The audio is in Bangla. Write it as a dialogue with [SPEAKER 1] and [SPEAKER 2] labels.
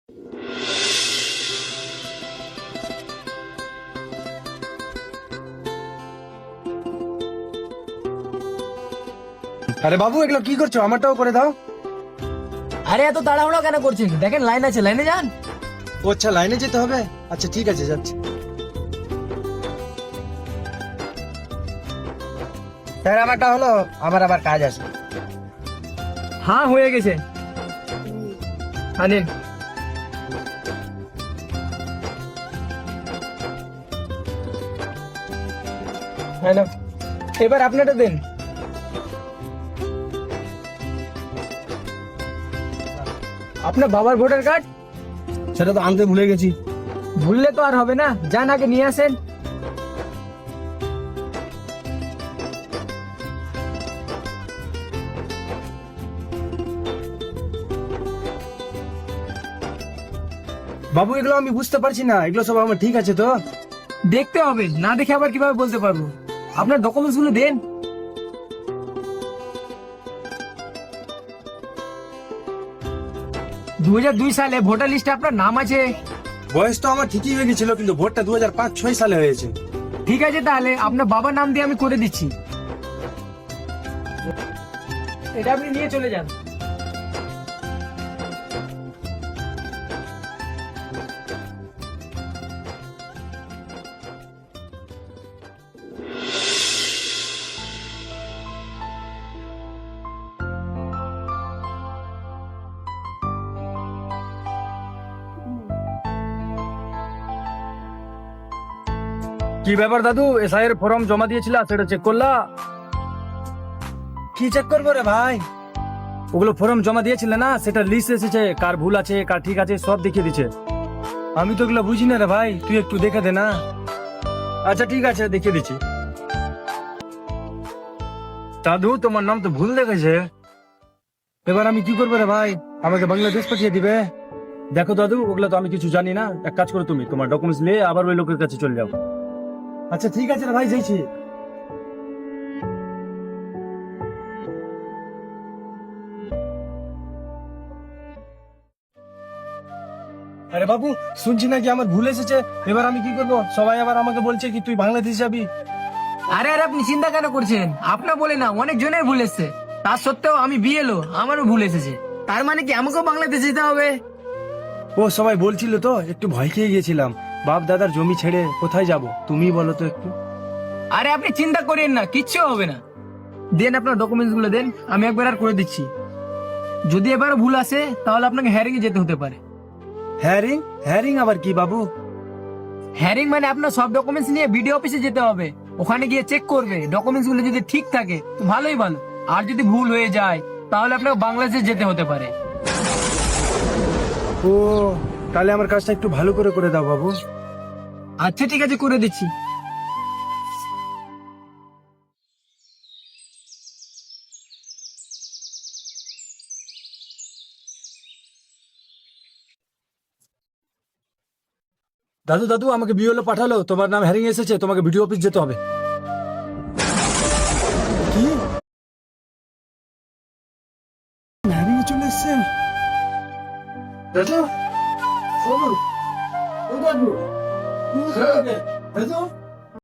[SPEAKER 1] আরে বাবু, এগুলো কি করছো? আমারটাও করে দাও।
[SPEAKER 2] আরে এত তাড়াহুড়ো কেন করছেন? দেখেন লাইন আছে, লাইনে যান।
[SPEAKER 1] ও আচ্ছা, লাইনে যেতে হবে। আচ্ছা ঠিক আছে, যাচ্ছি। স্যার, আমারটা হলো, আমার আবার কাজ আছে।
[SPEAKER 2] হ্যাঁ, হয়ে গেছে। আনিন। হ্যালো, এবার আপনারটা দেন। আপনার বাবার ভোটার কার্ড?
[SPEAKER 1] সেটা তো আনতে ভুলে গেছি।
[SPEAKER 2] ভুললে তো আর হবে না, যান আগে নিয়ে আসেন।
[SPEAKER 1] বাবু, এগুলো আমি বুঝতে পারছি না, এগুলো সব আমার ঠিক আছে তো?
[SPEAKER 2] দেখতে হবে, না দেখে আবার কিভাবে বলতে পারবো? আপনার ডকুমেন্টস গুলো দেন। 2002 সালে ভোটার লিস্টে আপনার নাম আছে।
[SPEAKER 1] বয়স তো আমার ঠিকই হয়ে গেছিল, কিন্তু ভোটটা 2005-06 সালে হয়েছে।
[SPEAKER 2] ঠিক আছে, তাহলে আপনার বাবার নাম দিয়ে আমি করে দিচ্ছি। এটা আপনি নিয়ে চলে যান।
[SPEAKER 3] কি ব্যাপার দাদু, এসআই এর ফর্ম জমা দিয়েছিলা, সেটা চেক করলা?
[SPEAKER 1] কি চেক করবো রে ভাই?
[SPEAKER 3] ওগুলো ফর্ম জমা দিয়েছিলে না, সেটা লিস্ট এসেছে, কার ভুল আছে কার ঠিক আছে সব দেখিয়ে দিচ্ছে।
[SPEAKER 1] আমি তো এগুলো বুঝি না রে ভাই, তুই একটু দেখে দে না।
[SPEAKER 3] আচ্ছা ঠিক আছে, দেখিয়ে দিচ্ছি। দাদু, তোমার নাম তো ভুল দেখেছে।
[SPEAKER 1] এবার আমি কি করবো রে ভাই? আমাকে বাংলাদেশ পাঠিয়ে দিবে?
[SPEAKER 3] দেখো দাদু, ওগুলো তো আমি কিছু জানি না। এক কাজ করো, তুমি তোমার ডকুমেন্টস নিয়ে আবার ওই লোকের কাছে চলে যাও।
[SPEAKER 1] আচ্ছা ঠিক আছে রে ভাই, যাইছি। আরে বাবু, শুনছি নাকি আমার ভুল এসেছে। এবার আমি কি করব? সবাই আবার আমাকে বলছে কি তুই বাংলাদেশ যাবি।
[SPEAKER 2] আরে আরে, আপনি চিন্তা কেন করছেন? আপনার বলে না, অনেক জনের ভুল এসছে। তার সত্ত্বেও আমি বিএলও, আমারও ভুল এসেছে। তার মানে কি আমাকেও বাংলাদেশ যেতে হবে?
[SPEAKER 1] ও সবাই বলছিল তো, একটু ভয় খেয়ে গিয়েছিলাম। বাপ দাদার জমি ছেড়ে কোথায় যাব, তুমি বলো তো একটু।
[SPEAKER 2] আরে আপনি চিন্তা করেন না, কিচ্ছু হবে না। দেন আপনার ডকুমেন্টস গুলো দেন, আমি একবার আর করে দিচ্ছি। যদি এবারও ভুল আসে তাহলে আপনাকে হ্যারিং এ যেতে হতে পারে।
[SPEAKER 1] হ্যারিং? হ্যারিং আবার কি বাবু?
[SPEAKER 2] হ্যারিং মানে আপনার সব ডকুমেন্টস নিয়ে বিডিও অফিসে যেতে হবে। ওখানে গিয়ে চেক করবে, ডকুমেন্টস গুলো যদি ঠিক থাকে তো ভালোই ভালো, আর যদি ভুল হয়ে যায় তাহলে আপনাকে বাংলাদেশে যেতে হতে পারে।
[SPEAKER 1] ও, তাহলে আমার কাজটা একটু ভালো করে করে দাও বাবু।
[SPEAKER 2] আচ্ছা ঠিক আছে, করে দিচ্ছি।
[SPEAKER 3] দাদু দাদু, আমাকে বিওলো পাঠালো, তোমার নাম হ্যারিং এসেছে, তোমাকে ভিডিও অফিস যেতে হবে।
[SPEAKER 1] কি? হ্যারিং চলে এসছে? দাদু, ও দাদু, ও দাদু, দাদু